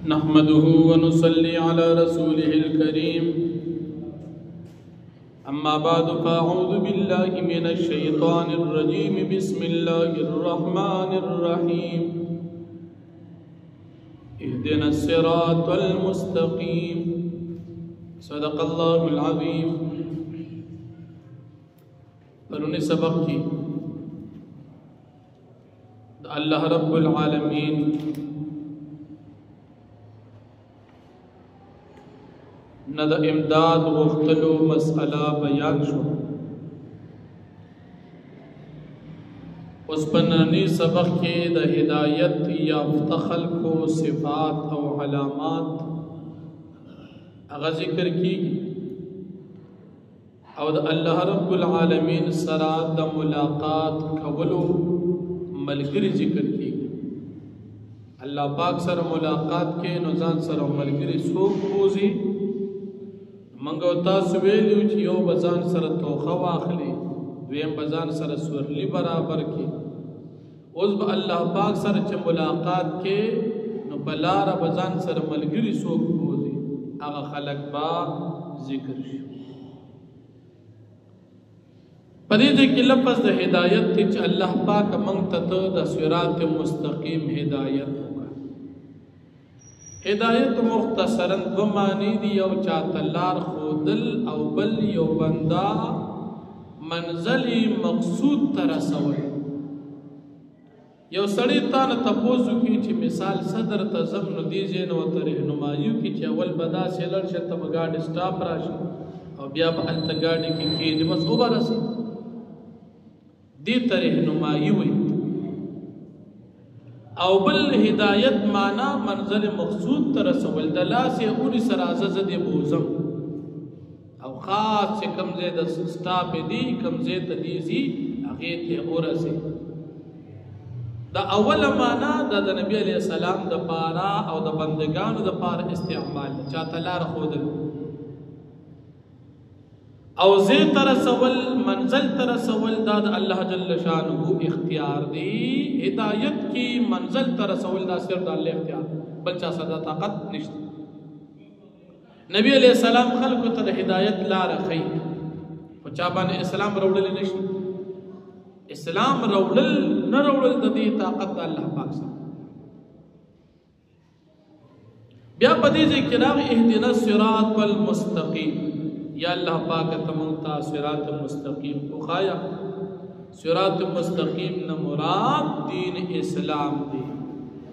نحمده ونصلي على رسوله الكريم أما بعد فأعوذ بالله من الشيطان الرجيم بسم الله الرحمن الرحيم اهدنا الصراط المستقيم صدق الله العظيم. پرونی سبق کی اللہ رب العالمین نہ د امداد غختلو مسئلہ بیان شو. اس پنانی سبق کے د ہدایت یافتہ خلقو صفات او علامات اغا ذکر کی او د اللہ رب العالمین سرا د ملاقات کولو ملګری ذکر کی. اللہ پاک سر ملاقات کے نوزان سر ملګری سوک بوزی منگو تاسو ویلیو چې یو بزان سره توخه واخلی دویم بزان سره سورلی برابر کی. اوس به الله پاک سره چې ملاقات کې نو بلاره بزان سره ملګری څوک بوزي هغه خلق با ذکر شي. په دې کې لفظ د هدایت چې الله پاک موږ ته د صراط مستقیم هدایت ہدایت مختصراً دو معنی دی. یو چاہتا لار خودل او بل یو بندہ منزل مقصود ترسول. یو سڑی تانا تپوزو کی چی مثال صدر تزم نو دیزین و ترہنمائیو کی چی اول بدا سیلر شتا بگاڑی سٹاپ راشی او بیا با علتا گاڑی کی کینی بس او برسی دی ترہنمائیوی. او بل ہدایت مانا منزل مقصود ترسول دلا سے اونی سرازز دی بوزم او خاص سے کمزے دا سٹاپ دی کمزے تدیزی اغیت اورا سے. دا اول مانا دا نبی علیہ السلام دا پارا او دا بندگان دا پارا استعمال چاہتا لار خودل او زی ترسول منزل ترسول داد اللہ جل شانہ اختیار دی. ہدایت کی منزل ترسول دا صرف دا اللہ اختیار بلچہ صدا طاقت نشت. نبی علیہ السلام خلق تر ہدایت لا رخی وچابان اسلام روڑل نشت. اسلام روڑل نہ روڑل دا دی طاقت دا اللہ پاک سا. بیا پدیز کراغ اہدنا الصراط المستقیم. یا اللہ پاک تمنتا صراط مستقیم کو خایا. صراط مستقیم نمراد دین اسلام دی.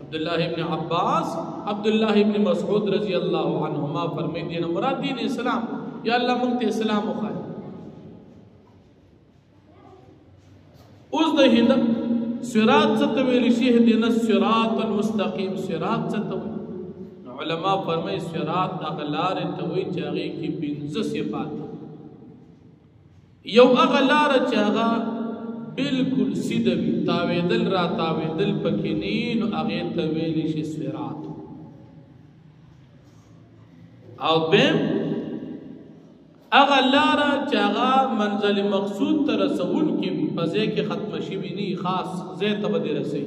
عبداللہ ابن عباس عبداللہ ابن مسعود رضی اللہ عنہما فرمی دی نمراد دین اسلام. یا اللہ منت اسلام کو خایا. اس دہیدہ صراط ستویلی شیح دین الصراط المستقیم. صراط ستویلی علماء فرمائی صراط اغلار توی چاگی کی پینز صفات. یو اغلار چاگا بالکل سیدوی تاویدل را تاویدل پکینین اغی تویلیش صراط. او بیم اغلار چاگا منزل مقصود ترسول کی بھی پزے کے ختم شبینی خاص زیت بدی رسی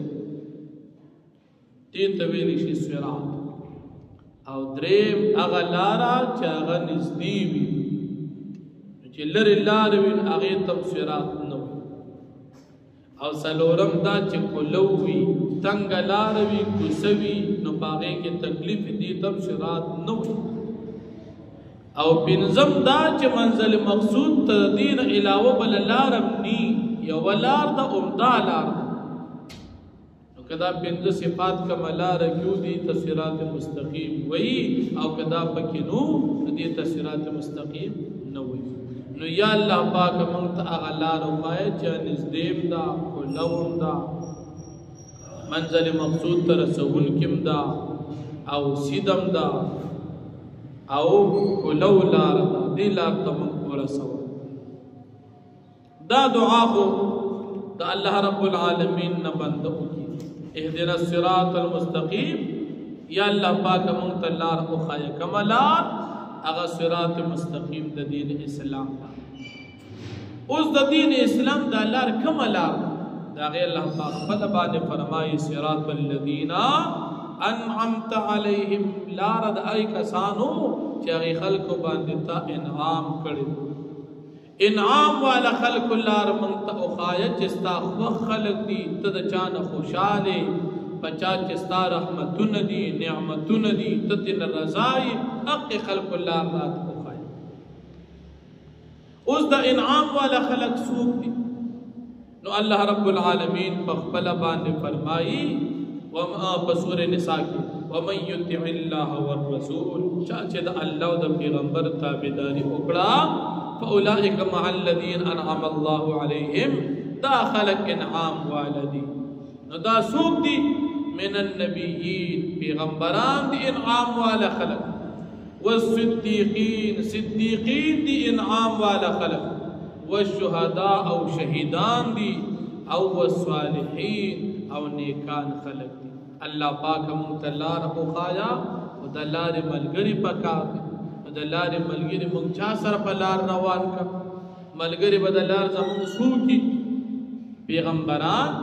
تی تویلیش صراط. او دریم اغا لارا چا اغا نزدی بی چی لر لاروین اغیتم صراط نو. او سلورم دا چی کلووی تنگ لاروی کسوی نو باغی کی تکلیف دیتم صراط نو. او پنزم دا چی منزل مقصود تا دین علاوہ بل لارم نی یو لار دا امدا لار کدا پنج صفات کا ملا رکیو دی تصراط مستقیم وئی او کدا پکنو دی تصراط مستقیم نوئی. نو یا اللہ پاک منگتا اغلا رمائے چا نزدیم دا کلوم دا منزل مقصود ترسول کم دا او سیدم دا او کلو لار دا دی لار دا منگ ورسو. دا دعا خو دا اللہ رب العالمین نبندو کی اہدنا الصراط المستقیم. یا اللہ پاک منگتا لار اخایا کمالار اغا صراط مستقیم دا دین اسلام دا. اس دا دین اسلام دا لار کمالار دا غیر اللہ پاک فدبان فرمائی صراط الذین انعمت علیہم لارد ای کسانو چاہی خلق باندتا انعام کردی انعام والا خلق لار منتا اخایت چستا خوخ خلق دی تد چان خوشالے پچا چستا رحمتون دی نعمتون دی تدن رضائی اق خلق لار رات اخایت اس دا انعام والا خلق سوک دی نو اللہ رب العالمین پخبل باندے فرمائی وما بسور نساء کی ومن یطع اللہ والرسول چاچے دا اللہ دا پیغمبر تابداری اکڑا فاولئک مع الذین انعم اللہ علیہم دا خلق انعام والدی نو دا سوک دی من النبیین پیغمبران دی انعام والا خلق والصدیقین صدیقین دی انعام والا خلق والشہداء او شہیدان دی او والصالحین او نیکان خلق دی اللہ پاک منتلار اخایا و دلار ملگری پکا و دلار ملگری منچا سر پلار روان کا ملگری بدلار زمون سو کی پیغمبران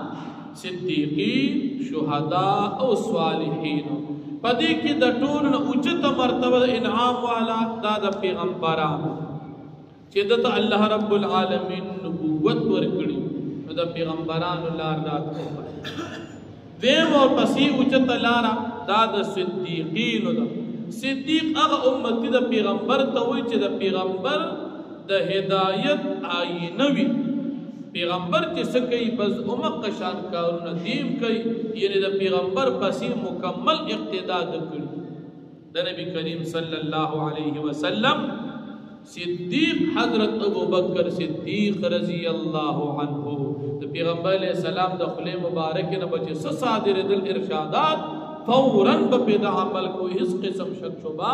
صدیقین شہداء او صالحین پدی کی دا طول اچت مرتبہ انعام والا دا دا پیغمبران چیدت اللہ رب العالمین نبوت ورکڑی دا پیغمبران اللہ رات دیم اور پسی اچت لارا دا دا صدیقین دا صدیق اغا امتی دا پیغمبر تاوی چی دا پیغمبر دا ہدایت آئینوی پیغمبر چی سکی بز امق قشان کارون دیم کئی یعنی دا پیغمبر پسی مکمل اقتداء دکڑی دا نبی کریم صلی اللہ علیہ وسلم صدیق حضرت ابو بکر صدیق رضی اللہ عنہ دا پیغمبر علیہ السلام دا خلی مبارک نبچے سصادر دل ارشادات فوراً بپیدا عمل کو اس قسم شک شبا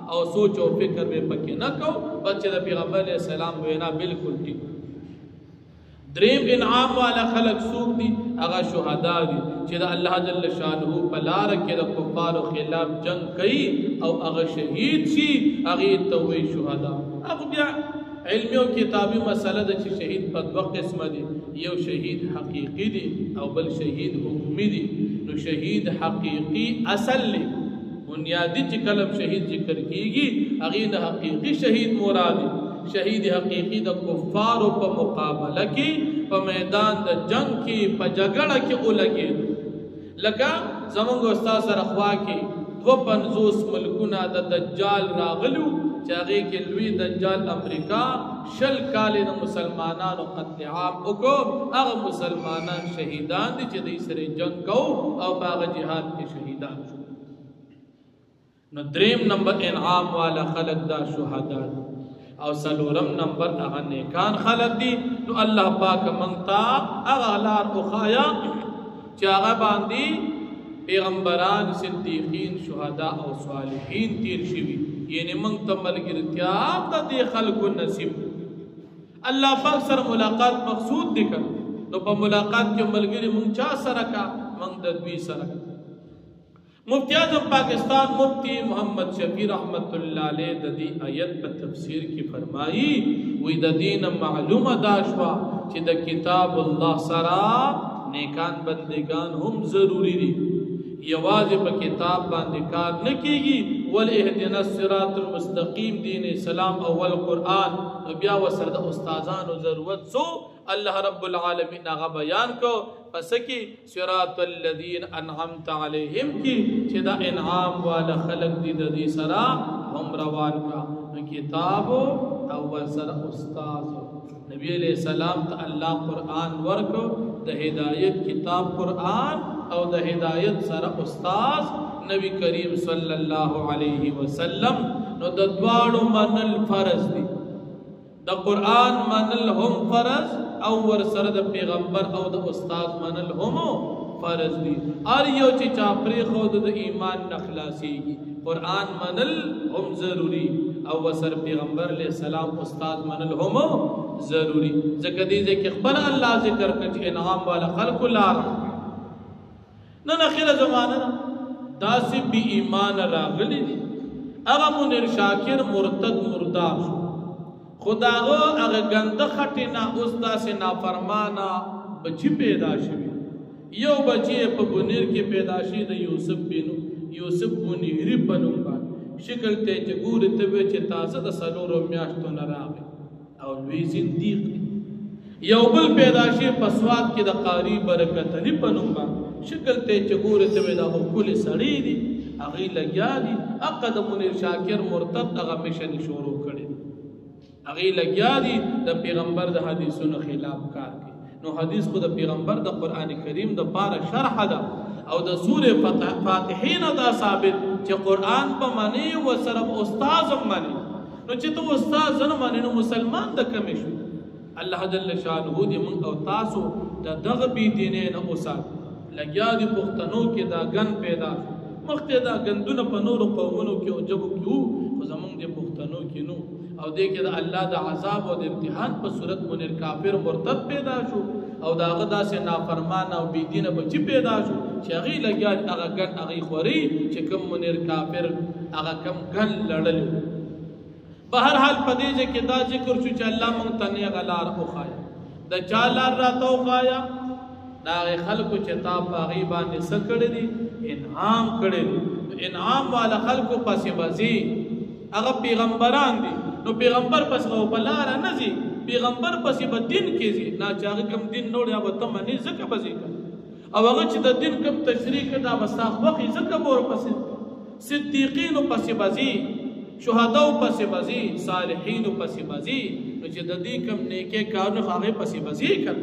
او سوچ و فکر بے پکی نہ کو بچے دا پیغمبر علیہ السلام وینا بالکل ٹھیک دریم انعام والا خلق سوک دی اغا شہداء دی چی دا اللہ جل شانہو پلارک دا کفار و خلاف جنگ کئی او اغا شہید شی اغیت توی شہداء اب بیا علمی و کتابی مسئلہ دا چی شہید پا دو قسم دی یو شہید حقیقی دی او بل شہید حکمی دی نو شہید حقیقی اصل لی بنیادی چی کلم شہید ذکر کی گی اغین حقیقی شہید مرادی شہید حقیقی دا کفارو پا مقابلہ کی پا میدان دا جنگ کی پا جگڑ کی اولگی لکا زمانگو استاذ رخوا کی 250 ملکونا دا دجال راغلو چاگی کے لوی دجال امریکہ 60 کالی دا مسلمانان و قتل عام اکو اغا مسلمانان شہیدان دی چی دی سر جنگ کو او باغ جہاد کے شہیدان شو نو دریم نمبر انعام والا خلق دا شہداء دی او سلورم نمبر اغا نیکان خلق دی نو اللہ پاک منگتا اغا لار اخایا چاگا باندی پیغمبران صدیقین شہداء او صالحین تیر شوی یعنی منگتا ملگرتیاب دا دی خلق نصیب اللہ پاک سر ملاقات مقصود دکھا تو پا ملاقات کے ملگری منچا سرکا منگ دوی سرکا مفتی اعظم پاکستان مفتی محمد شفیع رحمت اللہ علیہ ددی آیت پر تفسیر کی فرمائی وی ددین معلوم داشوا چی دا کتاب اللہ سرا نیکان بندگان ہم ضروری دی یواز پا کتاب باندکار نکی گی والاہدنا الصراط المستقیم دین اسلام اول قرآن بیا و سرد استازان و ضرورت سو اللہ رب العالمین آغا بیان کو پس کی صراط الذین انعمت علیہم کی چدا انعام والا خلق دی سرا ہم روان کا کتاب او سر استاذ نبی علیہ السلام تا اللہ قرآن ورکو دا ہدایت کتاب قرآن او دا ہدایت سر استاذ نبی کریم صلی اللہ علیہ وسلم نو دا دوارو منل فرض دی دا قرآن منل ہم فرض او ور سر دا پیغمبر او دا استاذ منل ہم فرض دی اور یو چی چاپری خود دا ایمان نخلاسی گی قرآن منل ہم ضروری او سر پیغمبر علیہ السلام استاذ منل ہم ضروری ذکر دیزے کہ اخبر اللہ ذکر کچھ انعام والا خلق لارا نن اخیر زمانہ داسی بی ایمان راغلی دی اغا منر شاکر مرتد مردار شو خداغو اغا گند خطینا اس دا سے نافرمانا بچی پیدا شوی یو بچی پا بنیر کی پیدا شی دا یوسف بینو یوسف بنیری په نوم باندې شکل ته چې ګورې ته وې چې تازه د څلورو میاشتو نه راغی او لوی زندیق دی. یو بل پیدا شي په سوات کې د قاري برکت علي په نوم باندې شکل ته چې ګورې ته وې دا ښکلي سړی دی هغې لګیا دي هغه د منیر شاکر مرتد هغه مشن شروع کړی دی هغې لګیا دي د پیغمبر د حدیثونو خلاف کار کوي. نو حدیث خو د پیغمبر د قرآن کریم د پاره شرح ده او د سورې فاتحین دا ثابت چې قرآن به منی و سره استاد هم منی. نو چې ته استاد نه منی نو مسلمان د کمې شو. الله جل شانه دې موږ او تاسو د دغه بې دینۍ نه وساتي. لګیا دي پښتنو کې دا ګن پیدا شو مخکې دا ګندونه په نورو قومونو کې او ژبو کې وو خو زموږ د پښتنو کې نو او دې کې د الله د عذاب او د امتحان په صورت منیر کافر مرتد پیدا شو او د هغه داسې نافرمان او بې دینه بچي پیدا شو چې هغې لګیا هغه ګن هغې خوري چې کوم منیر کافر هغه کم ګن لړلی. بهرحال په دې ځای کې دا ذکر شو چې الله موږ ته نیغه لار وښایه. د چا لار راته وښایه؟ د هغې خلکو چې تا په هغې باندې څه کړی دي؟ انعام کړی دی. انعام والا خلکو پسې به ځي هغه پیغمبران دي. نو پیغمبر پسې به په لاره نه ځي پیغمبر پسې به دین کې ځي نه چې هغه کوم دین نوړی هغه ته منې ځکه به ځي او هغه چې د دین کوم تشریح کړي دا به ستا خوښي ځکه به ورپسې صدیقینو پسې به ځي شهداو پسې به ځي صالحینو پسې به ځي نو چې د دې کوم نیکۍ کارونه هغې پسې به ځي که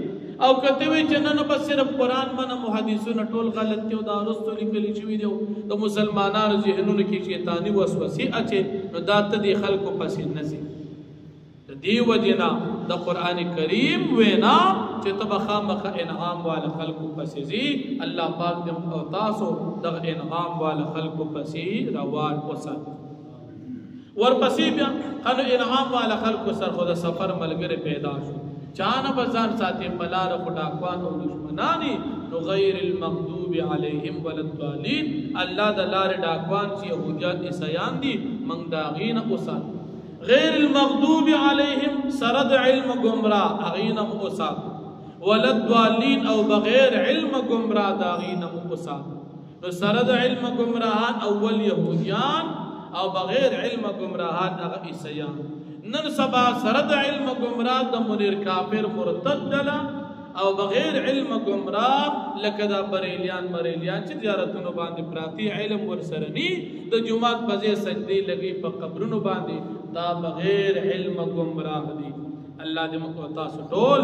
او کته وی چې نه بس صرف قرآن منم حدیثونه ټول غلط دي او دا وروستو لیکلي شوي دي د مسلمانانو ذهنونو کې شیطاني وسوسې اچي نو دا ته دې خلکو پسې نه ځي. د دې وجې نه د قرآن کریم وینا چې ته به خامخا انعام والا خلکو پسې ځي. الله پاک دې او تاسو دغه انعام والا خلکو پسې روان وساتي. ورپسې بیا خلو انعام والا خلکو سره خو د سفر ملګری پیدا شو چانه بزان ساتي پلار خو ډاکوان او دشمنانی نو غیر المغضوب علیهم ولا الضالین الله د لارې ډاکوان چې یهودیان عیسایان دي موږ د هغې نه وساتو. غیر المغضوب علیهم سره د علم ګمراه هغې نه مو وساتو ولا الضالین او بغیر علم ګمراه د هغې نه مو وساتو. نو سره د علم ګمراهان اول یهودیان او بغیر علم گمراهان هغه عیسیان. نن سبا سره د علم گمراه د منیر کافر مرتد ډله او بغیر علم گمراه لکه دا بریلیان چې زیارتونو باندې پراتی علم ورسره ني د جومات په ځای سجدې لګي په قبرونو باندې دا بغیر علم گمراه دي. الله دې موږ تاسو ټول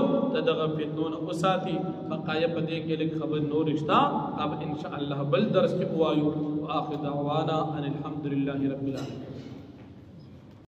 دغه فتنو نه وساتي. بقایا په دې کې لږ خبر نور رشتہ اب ان شاء الله بل درس کې وایو. واخر دعوانا ان الحمد لله رب العالمين.